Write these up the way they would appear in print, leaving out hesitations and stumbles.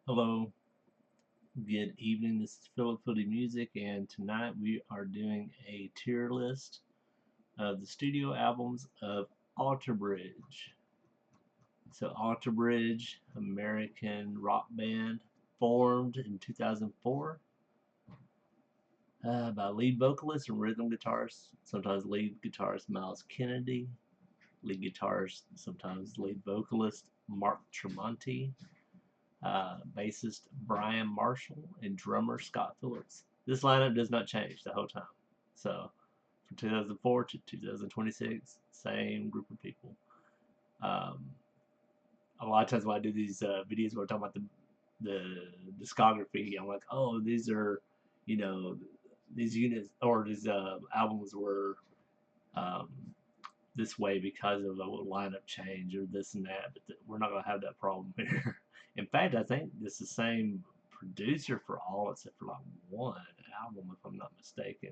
Hello, good evening. This is Philip Footy Music, and tonight we are doing a tier list of the studio albums of Alter Bridge. So, Alter Bridge, American rock band, formed in 2004 by lead vocalist and rhythm guitarist, sometimes lead guitarist Miles Kennedy, lead guitarist, sometimes lead vocalist Mark Tremonti, bassist Brian Marshall, and drummer Scott Phillips. This lineup does not change the whole time. So from 2004 to 2026, same group of people. Um, a lot of times when I do these videos where I talk about the discography, I'm like, oh, these are, you know, these units or these albums were um, this way because of a lineup change or this and that, but we're not going to have that problem here. In fact, I think it's the same producer for all except for like one album, if I'm not mistaken.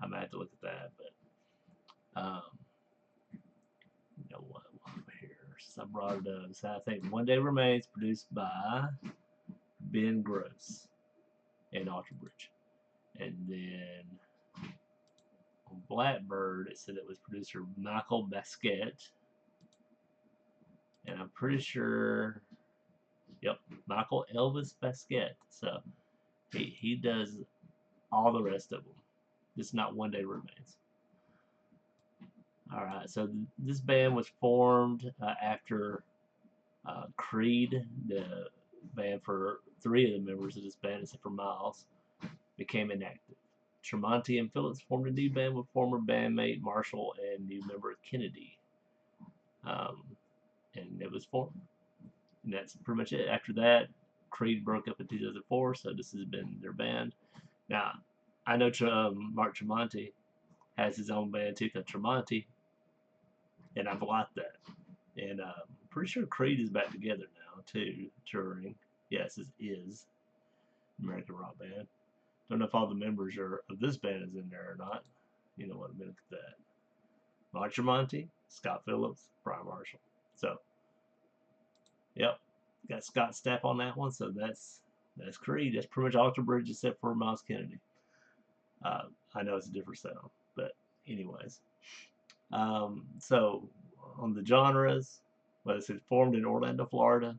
I might have to look at that, but you know what? While I'm here, since I brought it up, so I think One Day Remains, produced by Ben Gross and Alter Bridge, and then on Blackbird, it said it was producer Michael Basquet, and I'm pretty sure. Yep, Michael Elvis Basquet. So he does all the rest of them. Just not One Day Remains. All right, so this band was formed after Creed, the band for three of the members of this band, except for Miles, became inactive. Tremonti and Phillips formed a new band with former bandmate Marshall and new member Kennedy, um, and it was formed. And that's pretty much it. After that, Creed broke up in 2004, so this has been their band. Now, I know Mark Tremonti has his own band too, called Tremonti, and I've liked that. And I'm pretty sure Creed is back together now too, touring. Yes, it is American Rock Band. Don't know if all the members are of this band is in there or not. You know what? A minute at that. Mark Tremonti, Scott Phillips, Brian Marshall. So, yep, got Scott Stapp on that one. So that's Creed. That's pretty much Alter Bridge except for Miles Kennedy. Uh, I know it's a different sound, but anyways. So on the genres, well, it said formed in Orlando, Florida.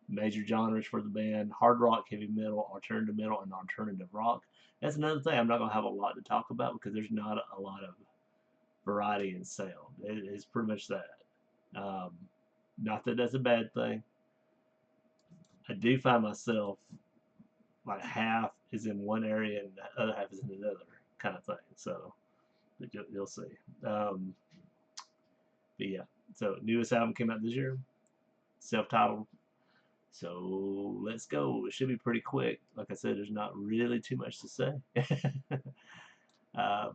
Major genres for the band: hard rock, heavy metal, alternative metal, and alternative rock. That's another thing I'm not gonna have a lot to talk about because there's not a lot of variety in sound. It's pretty much that. Um, Not that that's a bad thing. I do find myself like half is in one area and the other half is in another kind of thing. So you'll see. Um, but yeah, so newest album came out this year, self-titled. So let's go. It should be pretty quick. Like I said, there's not really too much to say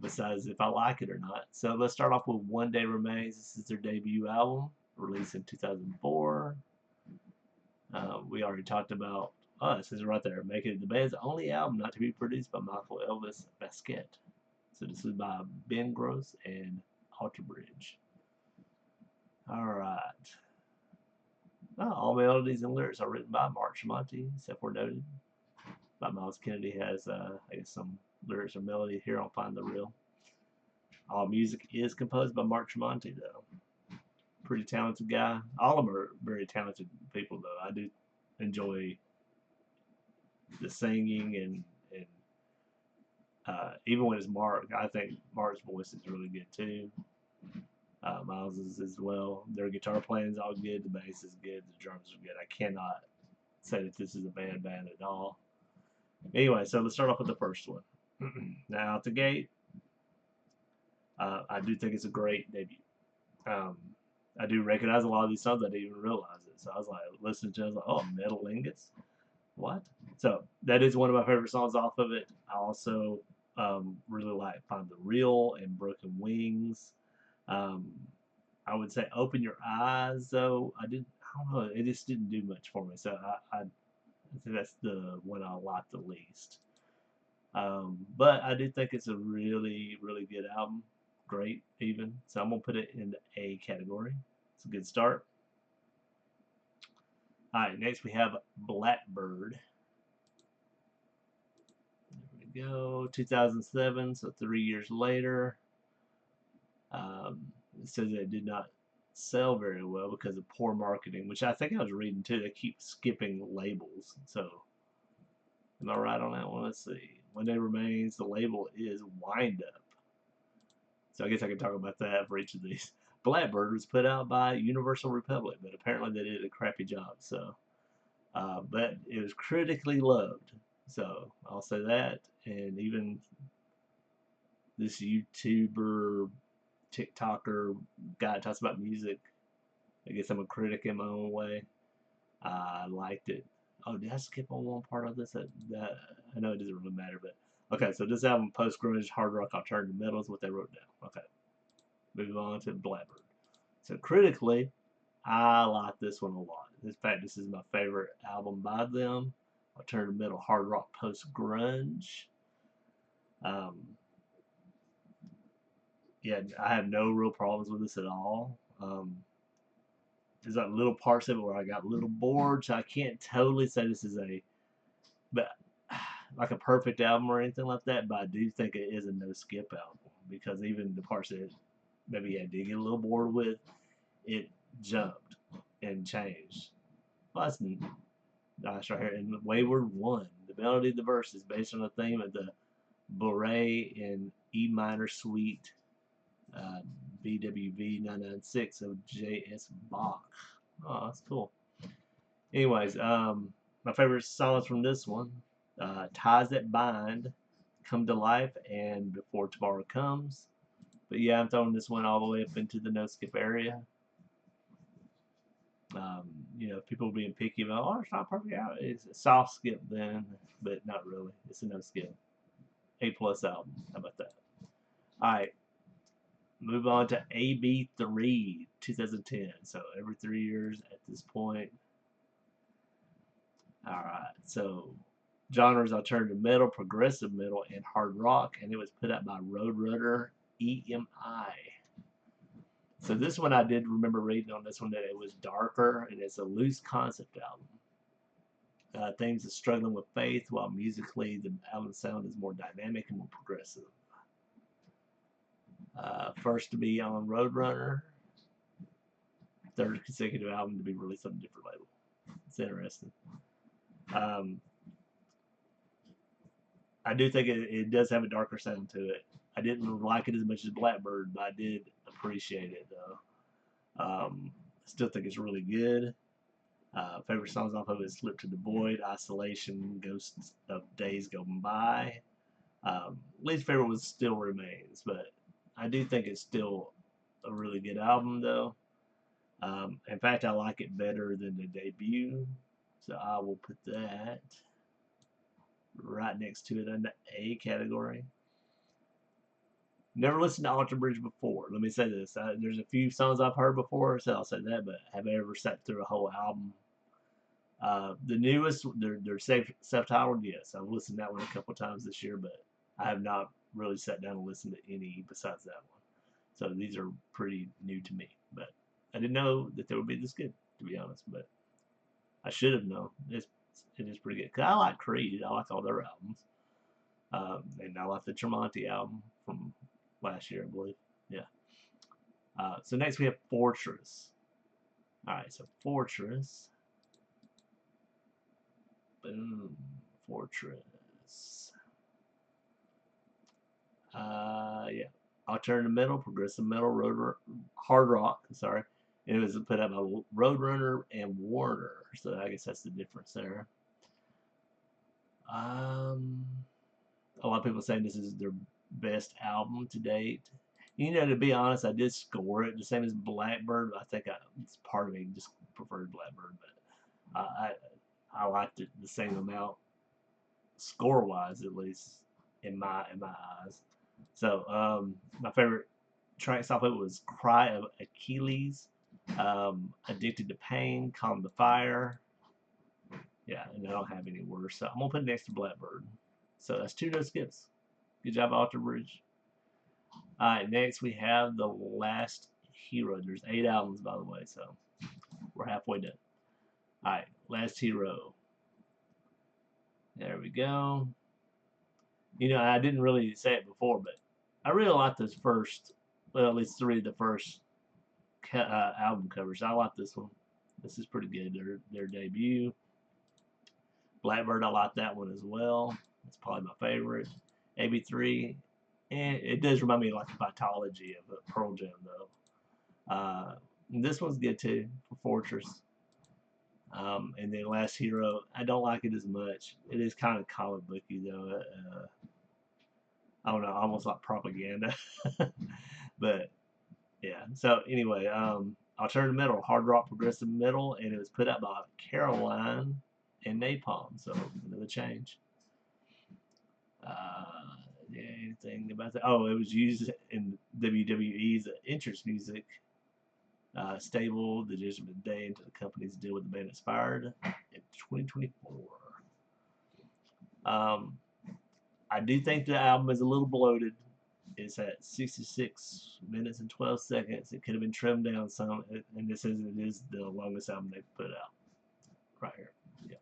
besides if I like it or not. So let's start off with One Day Remains. This is their debut album, released in 2004. We already talked about, oh, it says right there, making it the band's only album not to be produced by Michael Elvis Basquet. So this is by Ben Gross and Alter Bridge. All right. All melodies and lyrics are written by Mark Tremonti, except where noted. By Miles Kennedy has, I guess, some lyrics or melody here on Find the Real. All music is composed by Mark Tremonti, though. Pretty talented guy. All of them are very talented people, though. I do enjoy the singing and even when it's Mark, I think Mark's voice is really good too. Miles is as well. Their guitar playing is all good. The bass is good. The drums are good. I cannot say that this is a bad band at all. Anyway, so let's start off with the first one. Now, out the gate, I do think it's a great debut. Um, I do recognize a lot of these songs. I didn't even realize it. So I was like, listening to it, I was like, oh, Metal Ingots? What? So that is one of my favorite songs off of it. I also really like Find the Real and Broken Wings. Um, I would say Open Your Eyes, though. I don't know. It just didn't do much for me. So I think that's the one I like the least. But I do think it's a really, really good album. Great, even. So I'm going to put it in the A category. It's a good start. Alright, next we have Blackbird. There we go. 2007, so 3 years later. It says that it did not sell very well because of poor marketing, which I think I was reading too. They keep skipping labels. So, am I right on that one? Let's see. One Day Remains, the label is Wind Up. So I guess I can talk about that for each of these. Blackbird was put out by Universal Republic, but apparently they did a crappy job. So, but it was critically loved. So I'll say that. And even this YouTuber, TikToker guy that talks about music, I guess I'm a critic in my own way. I liked it. Oh, did I skip on one part of this? I know it doesn't really matter, but okay. So this album, post grunge, hard rock, alternative metal, is what they wrote down. Okay, move on to Blackbird. So critically, I like this one a lot. In fact, this is my favorite album by them. Alternative metal, hard rock, post grunge. Um, yeah, I have no real problems with this at all. There's like little parts of it where I got a little bored, so I can't totally say this is but like a perfect album or anything like that. But I do think it is a no skip album because even the parts that maybe I did get a little bored with, it jumped and changed. Well, that's nice right here. And Wayward One, the melody of the verse is based on the theme of the Bourrée in E minor suite, BWV 996 of J.S. Bach. Oh, that's cool. Anyways, my favorite songs from this one, Ties That Bind, Come to Life, and Before Tomorrow Comes. But yeah, I'm throwing this one all the way up into the no skip area. You know, people being picky about, oh, it's not perfect out. It's a soft skip then, but not really. It's a no skip. A+ album. How about that? All right, move on to AB3 2010. So every 3 years at this point. All right, so genres alternative metal, progressive metal, and hard rock, and it was put out by Roadrunner EMI. So this one I did remember reading on this one that it was darker and it's a loose concept album. Themes of struggling with faith, while musically the album sound is more dynamic and more progressive. First to be on Roadrunner, third consecutive album to be released on a different label. It's interesting. I do think it does have a darker sound to it. I didn't like it as much as Blackbird, but I did appreciate it though. Still think it's really good. Favorite songs off of it: "Slip to the Void," "Isolation," "Ghosts of Days Gone By." Least favorite was "Still Remains," but I do think it's still a really good album though. In fact, I like it better than the debut, so I will put that right next to it in the A category. Never listened to Alter Bridge before. Let me say this. There's a few songs I've heard before, so I'll say that, but have I ever sat through a whole album? The newest, they're self-titled, yes. I've listened to that one a couple times this year, but I have not really sat down and listened to any besides that one. So these are pretty new to me, but I didn't know that they would be this good, to be honest, but I should have known. It is pretty good. Cause I like Creed. I like all their albums. And I like the Tremonti album from last year, I believe. Yeah. So next we have Fortress. Alright, so Fortress. Boom. Fortress. Yeah. Alternative metal, progressive metal, hard rock, sorry. And it was put out by Roadrunner and Warner. So I guess that's the difference there. A lot of people saying this is their best album to date. You know, to be honest, I did score it the same as Blackbird. I think it's part of me just preferred Blackbird, but I liked it the same amount, score wise at least, in my eyes. So my favorite tracks off it was "Cry of Achilles," "Addicted to Pain," "Calm the Fire." Yeah, and I don't have any worse, so I'm gonna put it next to Blackbird. So that's 2 no skips. Good job, Alter Bridge. Alright, next we have The Last Hero. There's 8 albums, by the way, so we're halfway done. Alright, Last Hero. There we go. You know, I didn't really say it before, but I really like this first, well, at least three of the first album covers. I like this one. This is pretty good. Their debut. Blackbird, I like that one as well. It's probably my favorite. AB3, and it does remind me of like the Vitology of Pearl Jam though. This one's good too for Fortress. And then Last Hero, I don't like it as much. It is kind of comic booky though. I don't know, almost like propaganda. But yeah. So anyway, alternative metal, hard rock, progressive metal, and it was put out by Caroline and Napalm. So another change. Yeah, anything about that? Oh, it was used in WWE's entrance music. Stable, the Judgment Day, into the company's deal with the band expired in 2024. I do think the album is a little bloated. It's at 66 minutes and 12 seconds. It could have been trimmed down some, and this is it is the longest album they've put out. Right here. Yeah.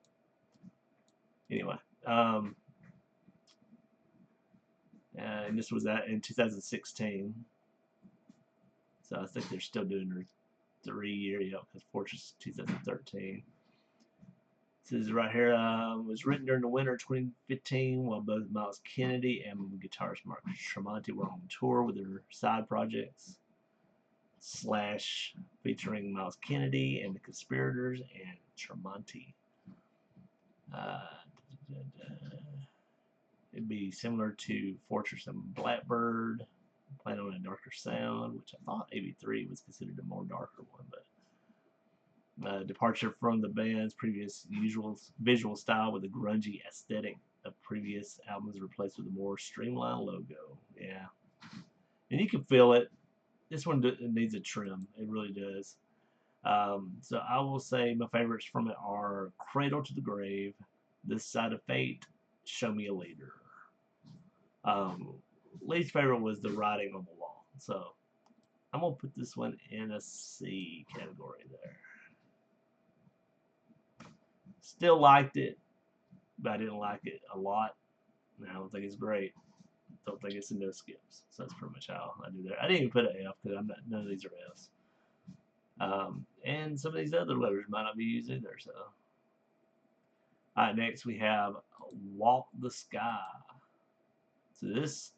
Anyway, and this was in 2016. So I think they're still doing their 3 year, because Fortress 2013. This is right here. Was written during the winter of 2015 while both Myles Kennedy and guitarist Mark Tremonti were on tour with their side projects. Slash featuring Myles Kennedy and the Conspirators and Tremonti. It'd be similar to Fortress and Blackbird, playing on a darker sound, which I thought AB3 was considered a more darker one, but departure from the band's previous usual visual style with a grungy aesthetic of previous albums replaced with a more streamlined logo. Yeah, and you can feel it. This one needs a trim. It really does. So I will say my favorites from it are Cradle to the Grave, This Side of Fate, Show Me a Leader. Least favorite was The Writing on the Wall. So I'm going to put this one in a C category there. Still liked it, but I didn't like it a lot. I don't think it's great. Don't think it's a no skips. So that's pretty much how I do there. I didn't even put an F because none of these are F's. And some of these other letters might not be used either. So, all right, next we have Walk the Sky. So this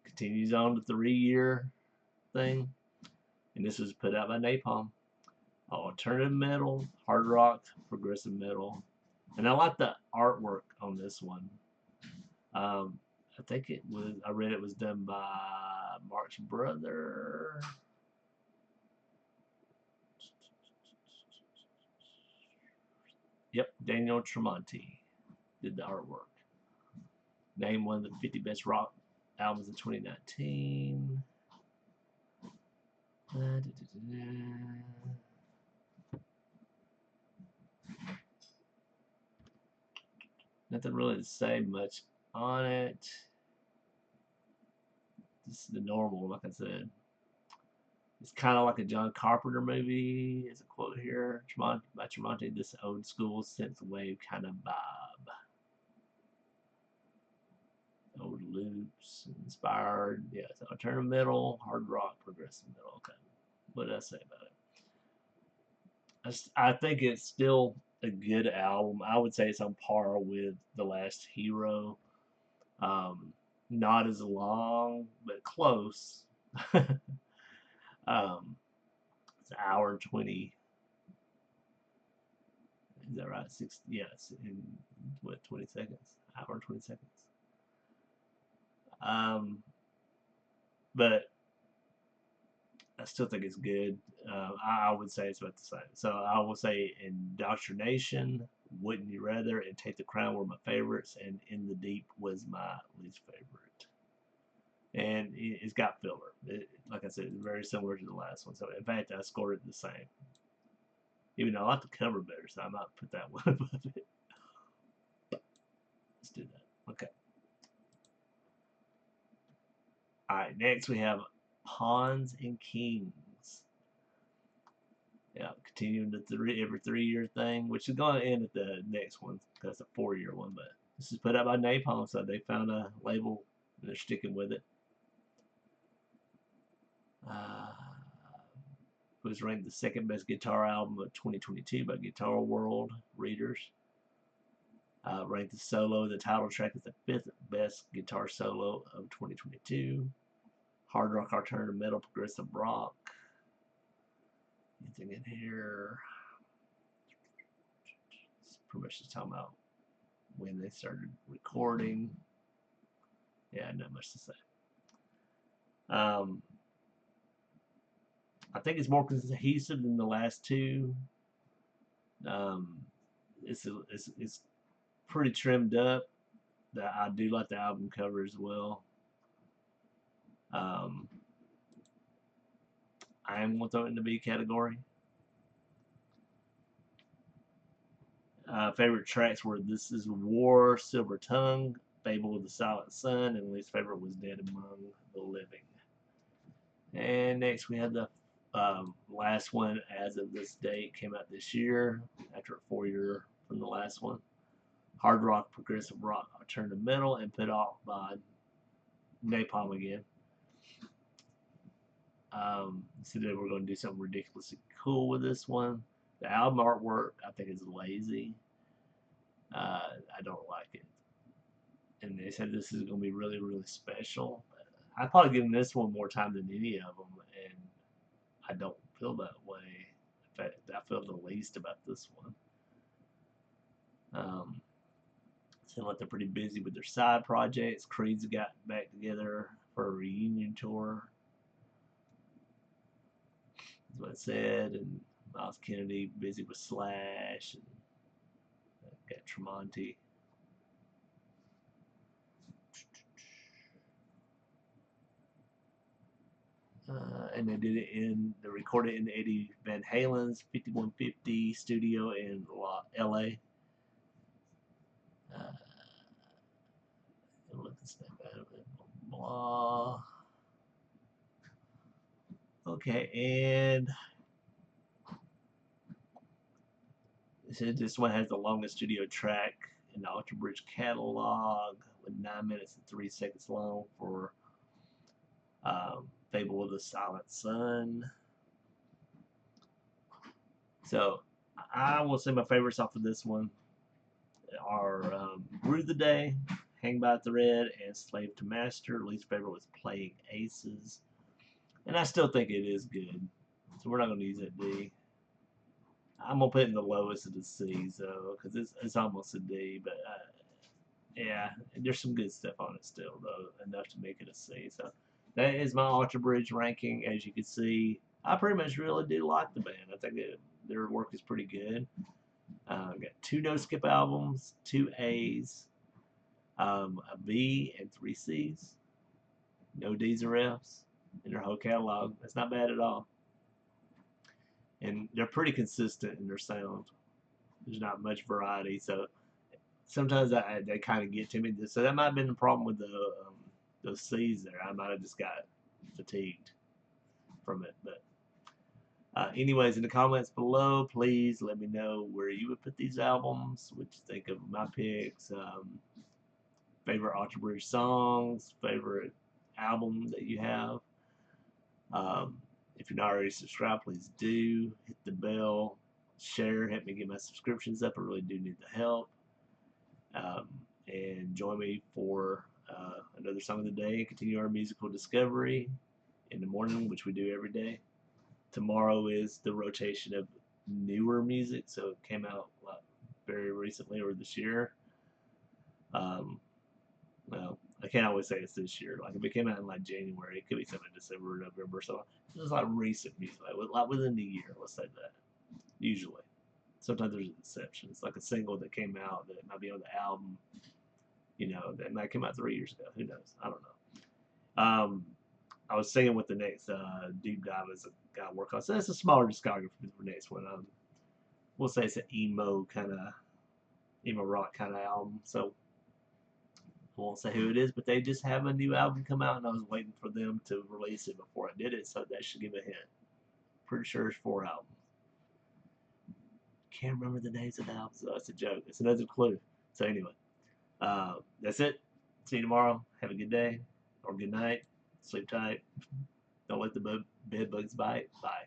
continues on the 3 year thing, and this was put out by Napalm. Alternative metal, hard rock, progressive metal, and I like the artwork on this one. I think it was. I read it was done by Mark's brother. Yep, Daniel Tremonti did the artwork. Named one of the 50 best rock albums of 2019. Nothing really to say much on it. This is the normal, like I said. It's kind of like a John Carpenter movie. There's a quote here by Tremonti. This old school synthwave kind of vibe. Old loops, inspired. Yeah, it's alternative metal, hard rock, progressive metal. Okay, what did I say about it? I think it's still a good album. I would say it's on par with The Last Hero. Not as long, but close. It's an hour and 20. Is that right? Yes, in what, 20 seconds? Hour and 20 seconds. But I still think it's good. I would say it's about the same. So I will say Indoctrination, Wouldn't You Rather, and Take the Crown were my favorites, and In the Deep was my least favorite. And it's got filler. Like I said, it's very similar to the last one. So in fact, I scored it the same. Even though I like the cover better, so I might put that one above it. Let's do that. Okay. All right. Next we have Pawns and Kings. Yeah, continuing the every 3 year thing, which is going to end at the next one because it's a 4 year one. But this is put out by Napalm, so they found a label and they're sticking with it. It was ranked the second best guitar album of 2022 by Guitar World readers. Ranked the solo, the title track, as the fifth best guitar solo of 2022. Hard rock, alternative metal, progressive rock. Anything in here? It's pretty much just talking about when they started recording. Yeah, not much to say. I think it's more cohesive than the last two. It's pretty trimmed up. I do like the album cover as well. I am going to throw it in the B category. Favorite tracks were This Is War, Silver Tongue, Fable of the Silent Sun, and least favorite was Dead Among the Living. And next we have the last one as of this date, came out this year after a 4 year from the last one. Hard rock, progressive rock, alternative metal, and put out by Napalm again. Today we're going to do something ridiculously cool with this one. The album artwork I think is lazy. I don't like it. And they said this is going to be really, really special. I've probably given this one more time than any of them, and I don't feel that way. In fact, I feel the least about this one. Seem like they're pretty busy with their side projects. Creed's got back together for a reunion tour. That's what it said. And Miles Kennedy busy with Slash. And got Tremonti. And they recorded it in Eddie Van Halen's 5150 studio in LA. Blah. Okay, and this one has the longest studio track in the Alter Bridge catalog, with 9 minutes and 3 seconds long for Fable of the Silent Sun. So I will say my favorites off of this one are Brew the Day, Hang by a Thread, and Slave to Master. Least favorite was Playing Aces. And I still think it is good. So we're not going to use that D. I'm going to put it in the lowest of the C's, though, because it's almost a D. But yeah, there's some good stuff on it still, though, enough to make it a C. So that is my Alter Bridge ranking. As you can see, I pretty much really do like the band. I think their work is pretty good. Got 2 no skip albums, 2 A's, a B, and 3 C's. No D's or F's in their whole catalog. That's not bad at all. And they're pretty consistent in their sound. There's not much variety, so sometimes they kind of get to me. So that might have been the problem with those C's there. I might have just got fatigued from it. But anyways, in the comments below, please let me know where you would put these albums, what you think of my picks, favorite Alter Bridge songs, favorite album that you have. If you're not already subscribed, please do. Hit the bell, share, help me get my subscriptions up. I really do need the help. And join me for another song of the day and continue our musical discovery in the morning, which we do every day. Tomorrow is the rotation of newer music, so it came out very recently or this year. Well, I can't always say it's this year. Like if it came out in like January, it could be something in December or November. So it's like recent music, like within the year. Let's say that. Usually, sometimes there's exceptions, like a single that came out that might be on the album. You know, that might come out 3 years ago. Who knows? I don't know. I was singing with the next deep dive as a guy work on. So it's a smaller discography for the next one. We'll say it's an emo rock kind of album. So I won't say who it is, but they just have a new album come out, and I was waiting for them to release it before I did it, so that should give a hint. Pretty sure it's 4 albums. can't remember the names of the albums. So that's a joke. It's another clue. So anyway, that's it. See you tomorrow. Have a good day or good night. Sleep tight. Don't let the bed bugs bite. Bye.